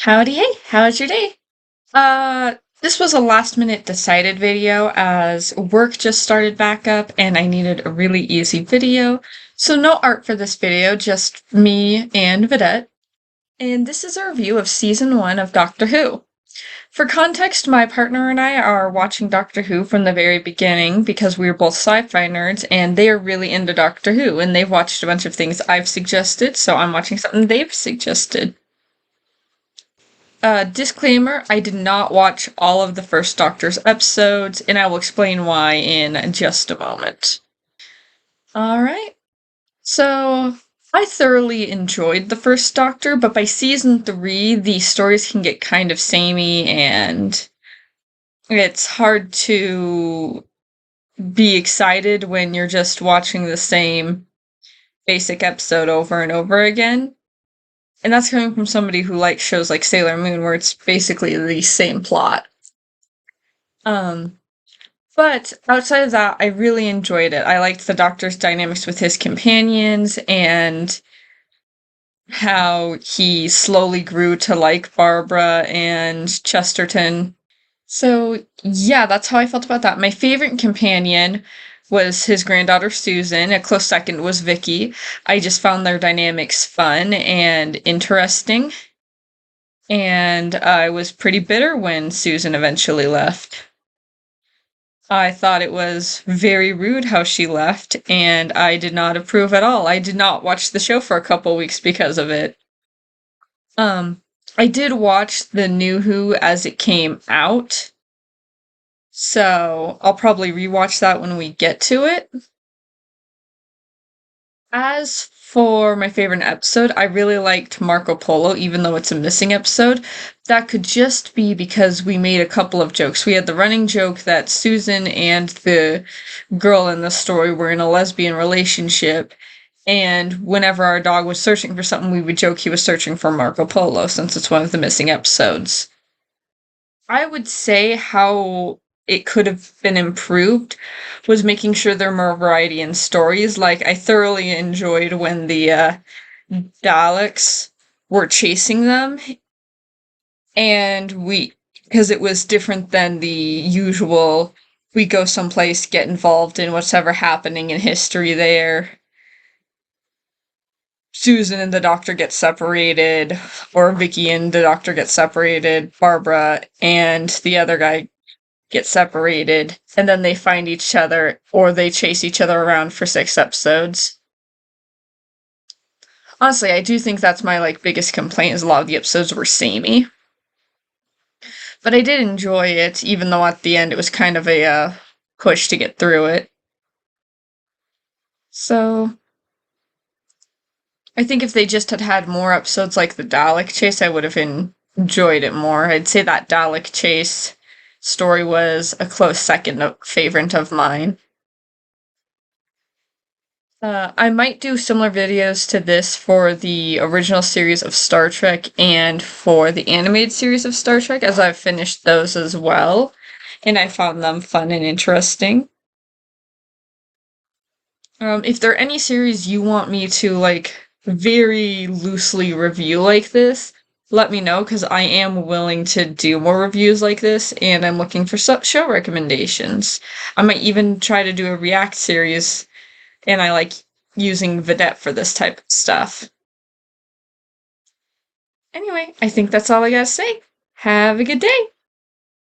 Howdy, hey, how was your day? This was a last minute decided video as work just started back up and I needed a really easy video. So no art for this video, just me and Vidette. And this is a review of season 1 of Doctor Who. For context, my partner and I are watching Doctor Who from the very beginning because we are both sci-fi nerds and they are really into Doctor Who and they've watched a bunch of things I've suggested, so I'm watching something they've suggested. Disclaimer, I did not watch all of the first Doctor's episodes, and I will explain why in just a moment. Alright, so I thoroughly enjoyed the first Doctor, but by season 3, the stories can get kind of samey, and it's hard to be excited when you're just watching the same basic episode over and over again. And that's coming from somebody who likes shows like Sailor Moon, where it's basically the same plot. But outside of that, I really enjoyed it. I liked the Doctor's dynamics with his companions and how he slowly grew to like Barbara and Chesterton. So, yeah, that's how I felt about that. My favorite companion was his granddaughter Susan. A close second was Vicky. I just found their dynamics fun and interesting. And I was pretty bitter when Susan eventually left. I thought it was very rude how she left, and I did not approve at all. I did not watch the show for a couple weeks because of it. I did watch the new Who as it came out, so I'll probably rewatch that when we get to it. As for my favorite episode, I really liked Marco Polo, even though it's a missing episode. That could just be because we made a couple of jokes. We had the running joke that Susan and the girl in the story were in a lesbian relationship, and whenever our dog was searching for something, we would joke he was searching for Marco Polo, since it's one of the missing episodes. I would say how it could have been improved was making sure there were more variety in stories. Like, I thoroughly enjoyed when the Daleks were chasing them, and because it was different than the usual, we go someplace, get involved in whatever happening in history there. Susan and the Doctor get separated, or Vicky and the Doctor get separated, Barbara and the other guy get separated, and then they find each other, or they chase each other around for 6 episodes. Honestly, I do think that's my, biggest complaint, is a lot of the episodes were samey. But I did enjoy it, even though at the end it was kind of a, push to get through it. So, I think if they just had had more episodes like the Dalek chase, I would have enjoyed it more. I'd say that Dalek chase story was a close second favorite of mine. I might do similar videos to this for the original series of Star Trek and for the animated series of Star Trek, as I've finished those as well, and I found them fun and interesting. If there are any series you want me to, very loosely review like this, let me know, because I am willing to do more reviews like this, and I'm looking for show recommendations. I might even try to do a React series, and I like using Vidette for this type of stuff. Anyway, I think that's all I gotta say. Have a good day!